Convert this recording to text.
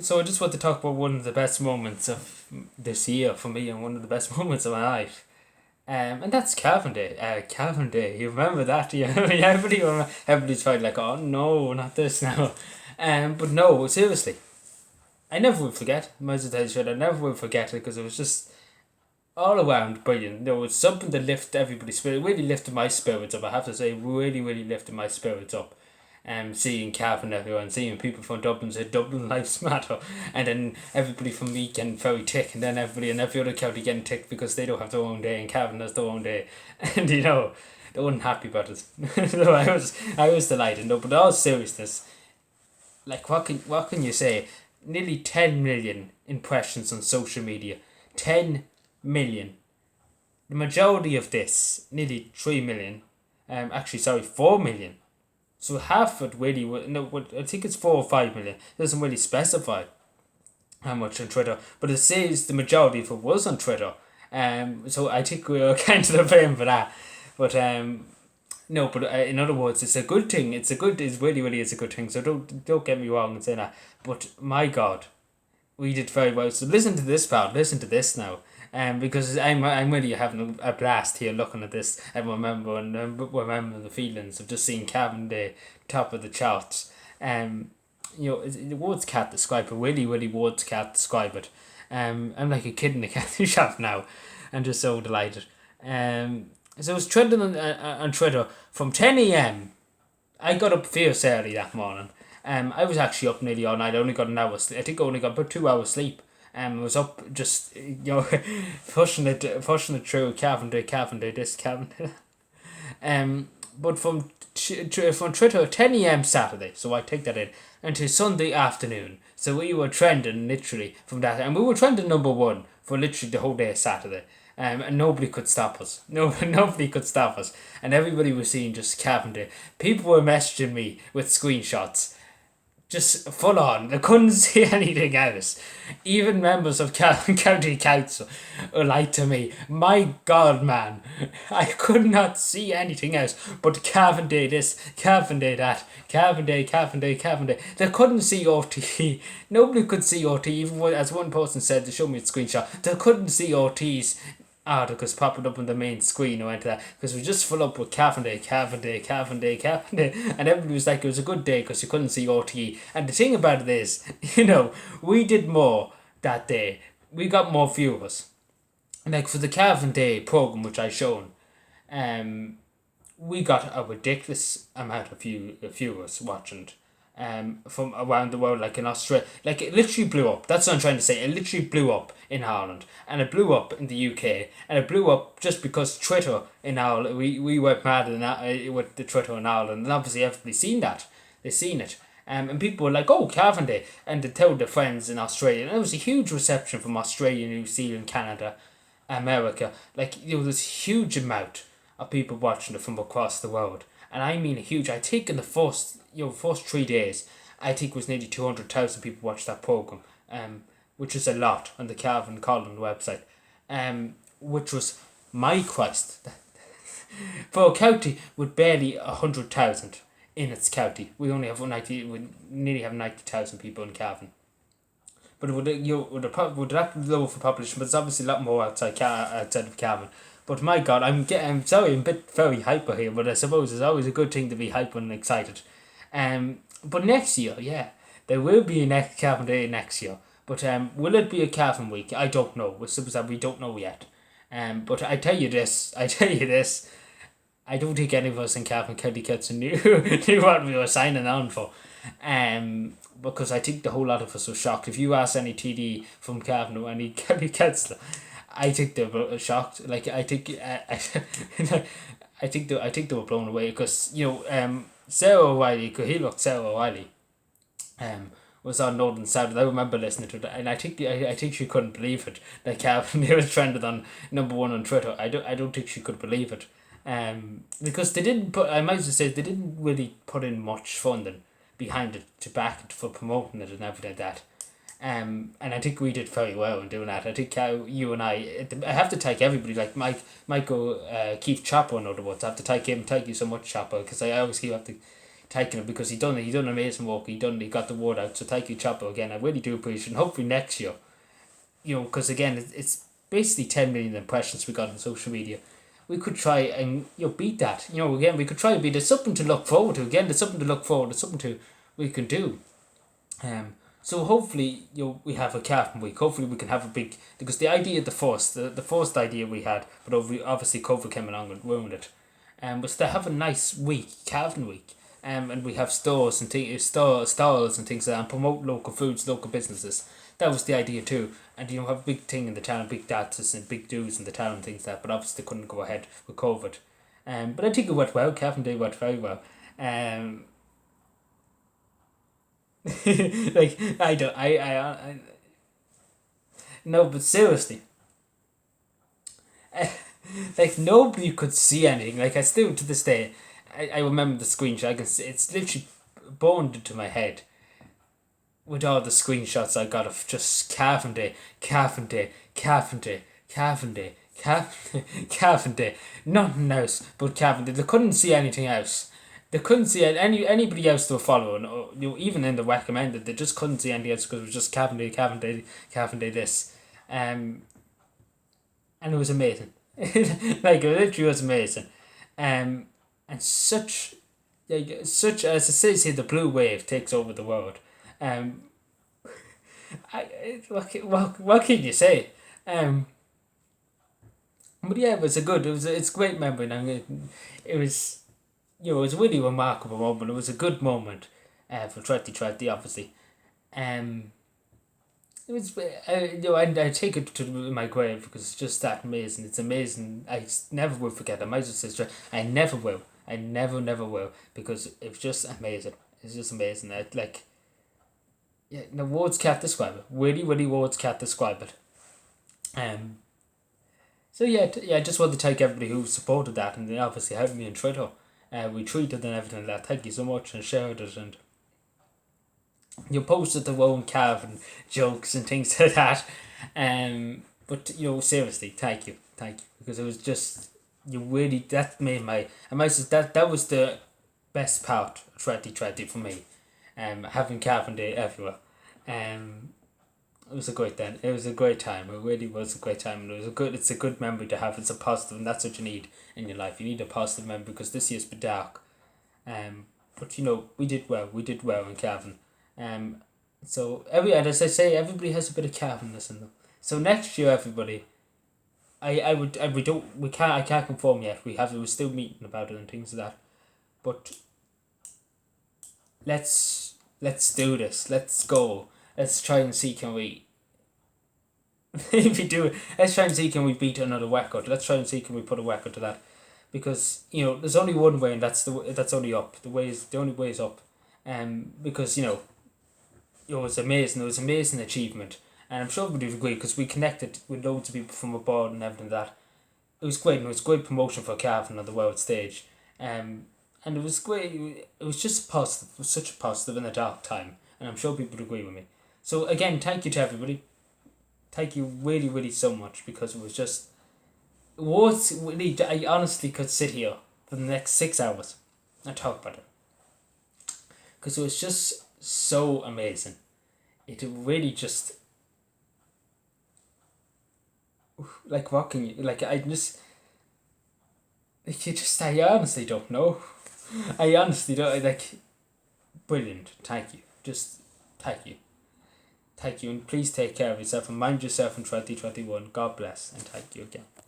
So I just want to talk about one of the best moments of this year for me and one of the best moments of my life. And that's Calvin Day. Calvin Day. You remember that? Yeah, everybody's probably like, oh no, not this now. But no, seriously, I never will forget. Most of the time, I never will forget it because it was just all around brilliant. There was something that lifted everybody's spirit. Really lifted my spirits up. I have to say, really, really lifted my spirits up. Seeing Calvin everyone, seeing people from Dublin say Dublin lives matter, and then everybody from me getting very tick, and then everybody in every other county getting ticked because they don't have their own day, and Calvin has their own day, and they weren't happy about it. So I was delighted. No, but in all seriousness, like what can you say? Nearly 10 million impressions on social media, 10 million. The majority of this, nearly 3 million, actually sorry, 4 million. So half of it really, no, I think it's 4 or 5 million. It doesn't really specify how much on Twitter, but it says the majority of it was on Twitter. So I think we are kind of the blame for that. But no, but in other words, it's a good thing. It's really, really is a good thing. So don't get me wrong in saying that. But my God, we did very well. So listen to this part. Listen to this now. Because I'm really having a blast here looking at this and remember the feelings of just seeing Calvin Day top of the charts. Words can't describe it. Really, words can't describe it. I'm like a kid in a candy shop now. I'm just so delighted. So it was trending on Twitter from 10 a.m. I got up fierce early that morning. I was actually up nearly all night. I only got an hour. I think I only got about 2 hours sleep. I was up just pushing it through. Calvin Day, this Calvin. But from Twitter 10 a.m. Saturday, so I take that in, until Sunday afternoon. So we were trending literally from that, and we were trending number one for literally the whole day of Saturday. And nobody could stop us. No, nobody could stop us, and everybody was seeing just Calvin Day. People were messaging me with screenshots just full on. They couldn't see anything else. Even members of county council were like to me, my God, man, I could not see anything else but Cavan Day this, Cavan Day that, Cavan Day, Cavan Day, Cavan Day. They couldn't see RT. Nobody could see RT, even as one person said, to show me a screenshot, they couldn't see RT's articles popping up on the main screen. I went to that because we just full up with Cavan Day, Cavan Day, Cavan Day, Cavan Day, and everybody was like it was a good day because you couldn't see RTE. And the thing about it is, we did more that day. We got more viewers. Like for the Cavan Day program, which I shown, um, we got a ridiculous amount of viewers watching from around the world, like in Australia. Like it literally blew up. That's what I'm trying to say. It literally blew up in Ireland, and it blew up in the UK, and it blew up just because Twitter in Ireland. We went mad in with the Twitter in Ireland, and obviously everybody's seen that. They've seen it. And people were like, oh, Cavan Day. And they told their friends in Australia. And it was a huge reception from Australia, New Zealand, Canada, America. Like, there was this huge amount of people watching it from across the world. And I mean a huge. I think in the first 3 days, I think it was nearly 200,000 people watched that program, which is a lot on the Calvin Collin website, which was my Christ. For a county with barely 100,000 in its county, we only have 90. We nearly have 90,000 people in Calvin. But would that be lower for population? But it's obviously a lot more outside of Calvin. But my God, I'm sorry, I'm a bit very hyper here, but I suppose it's always a good thing to be hyper and excited. But next year, yeah, there will be a next Calvin Day next year. But will it be a Calvin week? I don't know. It's something that we don't know yet. But I tell you this, I don't think any of us in Calvin County Council knew knew what we were signing on for. Because I think the whole lot of us were shocked. If you ask any TD from Cavan or any county councillor, I think they were shocked. Like I think, I think they were blown away because Sarah O'Reilly, Sarah O'Reilly, was on Northern South. I remember listening to that, and I think she couldn't believe it. Like Calvin, it was trended on number one on Twitter. I don't think she could believe it. Because they didn't put. I might just say they didn't really put in much funding behind it to back it for promoting it and everything like that. And I think we did very well in doing that. I think how you and I have to thank everybody, like Michael Keith Chopper, in other words. I have to thank him, thank you so much, Chopper, because I always keep have to thanking him because he done amazing work. He got the word out. So thank you, Chapo, again. I really do appreciate it. And hopefully next year, because again, it's basically 10 million impressions we got on social media. We could try and beat that. Again, we could try and beat it. There's something to look forward to. Again, there's something to look forward. There's something we can do. So hopefully, we have a calf week. Hopefully, we can have a big, because the idea, the first idea we had, but obviously COVID came along and ruined it. Was to have a nice week, calving week. And we have stores and stalls and things like that, and promote local foods, local businesses. That was the idea too. And have a big thing in the town, big dances and big do's in the town and things like that. But obviously, they couldn't go ahead with COVID. But I think it went well. Calvin Day went very well. Like I no, but seriously, like nobody could see anything. Like I still to this day, I remember the screenshot. I can see, it's literally burned into my head with all the screenshots I got of just Calvin Day, Calvin Day, Calvin Day, Calvin Day, Calvin Day, nothing else but Calvin Day. They couldn't see anything else. They couldn't see anybody else they were following, or even in the recommended, they just couldn't see anything else because it was just Calvin Day, Calvin Day, Calvin Day this, and it was amazing. Like it literally was amazing, and such as it says here, the blue wave takes over the world. What can you say? But yeah, it's a great memory, and it was. It was a really remarkable moment. It was a good moment for 2020, obviously. It was, I take it to my grave because it's just that amazing. It's amazing. I never will forget it. I might just say, I never will. I never will because it's just amazing. It's just amazing. The words can't describe it. Really words can't describe it. So I just want to thank everybody who supported that and they obviously helped me on Twitter. We tweeted and everything like that. Thank you so much and shared it and you posted the own Calvin jokes and things like that. But seriously, thank you because it was just that made my that was the best part of 2020 for me. Having Calvin Day everywhere. It was a great then. It was a great time. It really was a great time. It's a good memory to have. It's a positive, and that's what you need in your life. You need a positive memory because this year's been dark. But we did well. We did well in Calvin. So as I say, everybody has a bit of Calvinness in them. So next year, everybody, I can't confirm yet. We're still meeting about it and things like that. But let's do this. Let's go. Let's try and see can we. If we do it, let's try and see can we beat another record. Let's try and see can we put a record to that, because there's only one way and that's only up. The only way is up, because it was amazing. It was an amazing achievement, and I'm sure everybody would agree because we connected with loads of people from abroad and everything like that. It was great and it was great promotion for Calvin on the world stage, and it was great. It was just positive. It was such a positive in a dark time, and I'm sure people would agree with me. So again, thank you to everybody. Thank you really, really so much because it was just really. I honestly could sit here for the next 6 hours and talk about it because it was just so amazing. It really just what can you I honestly don't know. I honestly don't brilliant. Thank you. Just thank you. Thank you, and please take care of yourself and mind yourself in 2021. God bless, and thank you again.